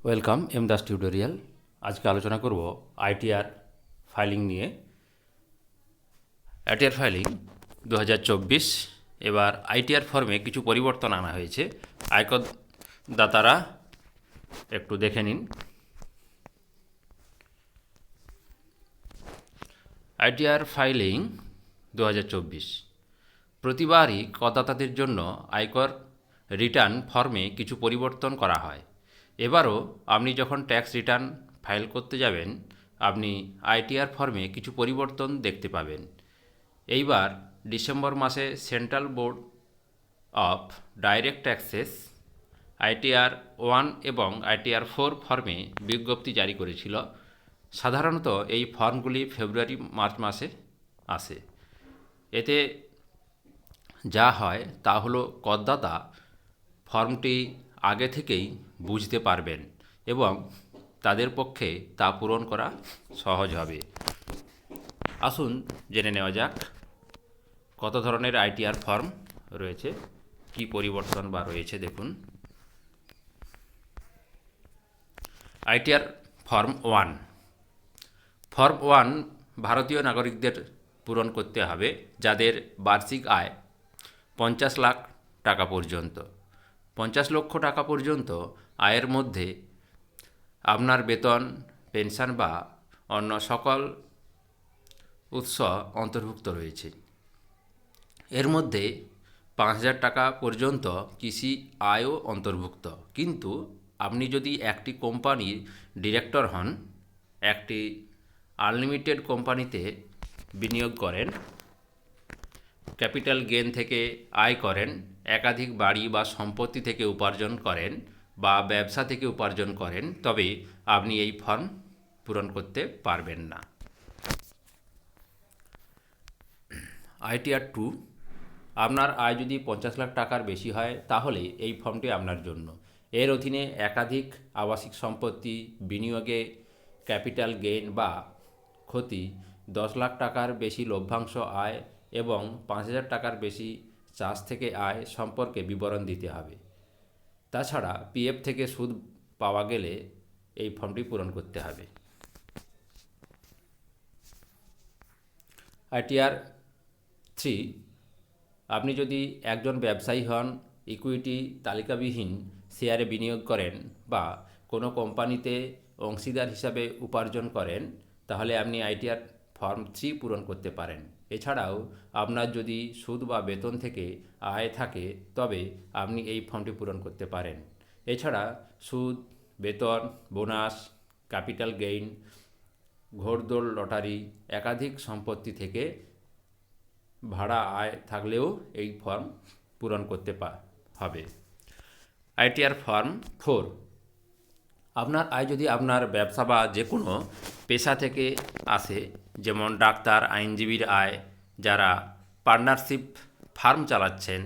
Welcome Das tutorial. আজকে আলোচনা করব আইটিআর ফাইলিং নিয়ে। ITR filing 2024। এবার আইটিআর ফর্মে কিছু পরিবর্তন আনা হয়েছে, আয়কর দাতারা একটু দেখে নিন। আইটিআর ফাইলিং 2024 প্রতিবারই করদাতাদের জন্য আয়কর রিটার্ন ফর্মে কিছু পরিবর্তন করা হয়। এবারও আপনি যখন ট্যাক্স রিটার্ন ফাইল করতে যাবেন, আপনি আইটিআর ফর্মে কিছু পরিবর্তন দেখতে পাবেন। এইবার ডিসেম্বর মাসে central board of direct taxes ITR 1 এবং ITR 4 ফর্মে বিজ্ঞপ্তি জারি করেছিল। সাধারণত এই ফর্মগুলি ফেব্রুয়ারি মার্চ মাসে আসে। এতে যা হয় তা হলো করদাতা ফর্মটি আগে থেকেই বুঝতে পারবেন এবং তাদের পক্ষে তা পূরণ করা সহজ হবে। আসুন জেনে নেওয়া যাক কত ধরনের আইটিআর ফর্ম রয়েছে, কি পরিবর্তন বা রয়েছে। দেখুন, আইটিআর ফর্ম 1। ফর্ম 1 ভারতীয় নাগরিকদের পূরণ করতে হবে যাদের বার্ষিক আয় 50 লাখ টাকা পর্যন্ত। 50 লক্ষ টাকা পর্যন্ত আয়ের মধ্যে আপনার বেতন, পেনশন বা অন্য সকল উৎস অন্তর্ভুক্ত রয়েছে। এর মধ্যে 5,000 টাকা পর্যন্ত কৃষি আয়ও অন্তর্ভুক্ত। কিন্তু আপনি যদি একটি কোম্পানির ডিরেক্টর হন, একটি আনলিমিটেড কোম্পানিতে বিনিয়োগ করেন, ক্যাপিটাল গেইন থেকে আয় করেন, একাধিক বাড়ি বা সম্পত্তি থেকে উপার্জন করেন বা ব্যবসা থেকে উপার্জন করেন, তবে আপনি এই ফর্ম পূরণ করতে পারবেন না। ITR 2, আপনার আয় যদি 50 লাখ টাকার বেশি হয় তাহলে এই ফর্মটি আপনার জন্য। এর অধীনে একাধিক আবাসিক সম্পত্তি, বিনিয়োগে ক্যাপিটাল গেইন বা ক্ষতি, 10 লাখ টাকার বেশি লভ্যাংশ আয় এবং 5,000 টাকার বেশি চাষ থেকে আয় সম্পর্কে বিবরণ দিতে হবে। তাছাড়া পিএফ থেকে সুদ পাওয়া গেলে এই ফর্মটি পূরণ করতে হবে। ITR 3, আপনি যদি একজন ব্যবসায়ী হন, ইকুইটি তালিকাবিহীন শেয়ারে বিনিয়োগ করেন বা কোনো কোম্পানিতে অংশীদার হিসাবে উপার্জন করেন, তাহলে আপনি ITR ফর্ম 3 পূরণ করতে পারেন। এছাড়াও আপনার যদি সুদ বা বেতন থেকে আয় থাকে তবে আপনি এই ফর্মটি পূরণ করতে পারেন। এছাড়া সুদ, বেতন, বোনাস, ক্যাপিটাল গেইন, ঘোড়দৌড় লটারি, একাধিক সম্পত্তি থেকে ভাড়া আয় থাকলেও এই ফর্ম পূরণ করতে হবে। ITR ফর্ম 4, আপনার আয় যদি আপনার ব্যবসা বা যে কোনো পেশা থেকে আসে, যেমন ডাক্তার, আইনজীবীর আয়, যারা পার্টনারশিপ ফার্ম চালাচ্ছেন,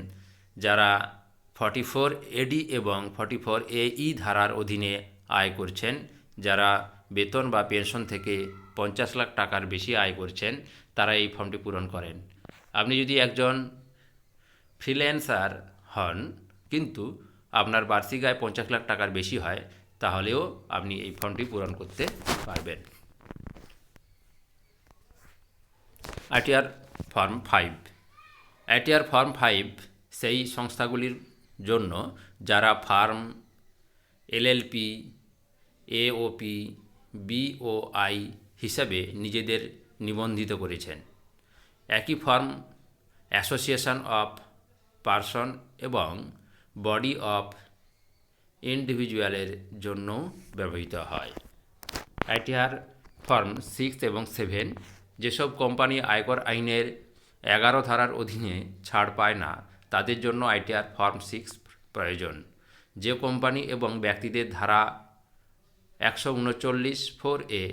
যারা 44 AD এবং 44 AE ধারার অধীনে আয় করছেন, যারা বেতন বা পেনশন থেকে 50 লাখ টাকার বেশি আয় করছেন, তারা এই ফর্মটি পূরণ করেন। আপনি যদি একজন ফ্রিল্যান্সার হন কিন্তু আপনার বার্ষিক আয় 50 লাখ টাকার বেশি হয়, তাহলেও আপনি এই ফর্মটি পূরণ করতে পারবেন। ITR form 5। ITR ফর্ম 5 সেই সংস্থাগুলির জন্য যারা ফার্ম, LLP, AOP, BOI হিসাবে নিজেদের নিবন্ধিত করেছেন। একই ফর্ম অ্যাসোসিয়েশন অফ পারসন এবং বডি অফ ইন্ডিভিজুয়ালের জন্য ব্যবহৃত হয়। ITR ফর্ম 6 এবং 7, যেসব কোম্পানি আয়কর আইনের 11 ধারার অধীনে ছাড় পায় না তাদের জন্য ITR ফর্ম 6 প্রয়োজন। যে কোম্পানি এবং ব্যক্তিদের ধারা 139(4)(a)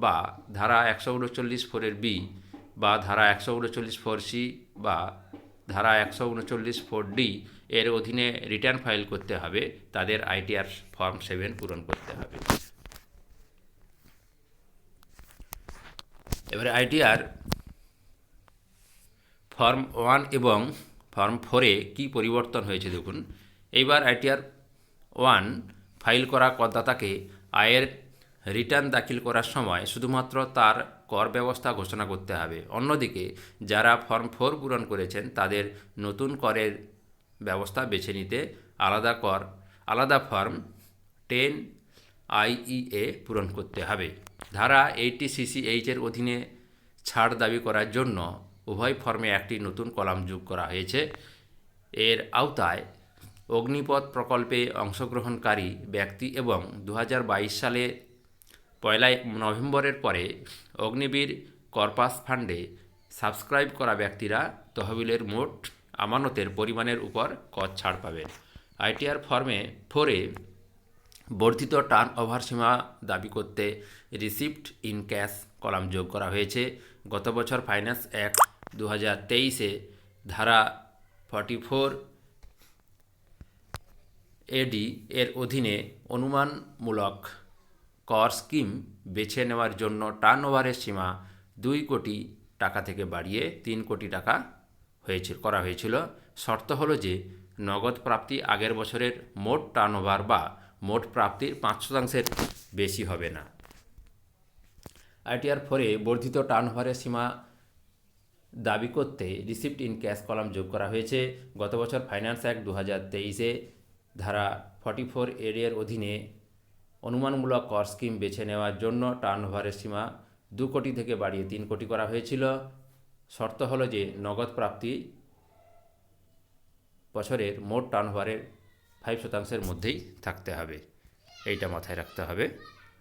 বা ধারা 139(4)(b) বা ধারা 139(4)(c) বা ধারা 139(4)(d) এর অধীনে রিটার্ন ফাইল করতে হবে, তাদের ITR ফর্ম 7 পূরণ করতে হবে। এবারে ITR ফর্ম 1 এবং ফর্ম 4-এ কী পরিবর্তন হয়েছে দেখুন। এইবার ITR 1 ফাইল করা করদাতাকে আয়ের রিটার্ন দাখিল করার সময় শুধুমাত্র তার কর ব্যবস্থা ঘোষণা করতে হবে। অন্যদিকে যারা ফর্ম 4 পূরণ করেছেন তাদের নতুন করের ব্যবস্থা বেছে নিতে আলাদা ফর্ম 10 IEA পূরণ করতে হবে। ধারা 80CCH এর অধীনে ছাড় দাবি করার জন্য উভয় ফর্মে একটি নতুন কলাম যোগ করা হয়েছে। এর আওতায় অগ্নিপথ প্রকল্পে অংশগ্রহণকারী ব্যক্তি এবং 2022 সালে 1 নভেম্বরের পরে অগ্নিবীর কর্পাস ফান্ডে সাবস্ক্রাইব করা ব্যক্তিরা তহবিলের মোট আমানতের পরিমাণের উপর কর ছাড় পাবেন। ITR ফর্মে 4-এ বর্ধিত টার্ন ওভার সীমা দাবি করতে রিসিপ্ট ইন ক্যাশ কলাম যোগ করা হয়েছে। গত বছর ফাইন্যান্স অ্যাক্ট 2023-এ ধারা 44 AD এর অধীনে অনুমানমূলক কর স্কিম বেছে নেওয়ার জন্য টার্নওভারের সীমা 2 কোটি টাকা থেকে বাড়িয়ে 3 কোটি টাকা করা হয়েছিল। শর্ত হলো যে নগদ প্রাপ্তি আগের বছরের মোট টার্নওভার বা মোট প্রাপ্তির 5% বেশি হবে না। ITR 4-এ বর্ধিত টার্নওভারের সীমা দাবি করতে রিসিপ্ট ইন ক্যাশ কলাম যোগ করা হয়েছে। গত বছর ফাইন্যান্স অ্যাক্ট 2023-এ ধারা 44 AD এর অধীনে অনুমানমূলক কর স্কিম বেছে নেওয়ার জন্য টার্নওভারের সীমা 2 কোটি থেকে বাড়িয়ে 3 কোটি করা হয়েছিল। শর্ত হলো যে নগদ প্রাপ্তি বছরের মোট টার্নওভারের 5%-এর মধ্যেই থাকতে হবে। এইটা মাথায় রাখতে হবে।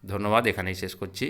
ধন্যবাদ, এখানেই শেষ করছি।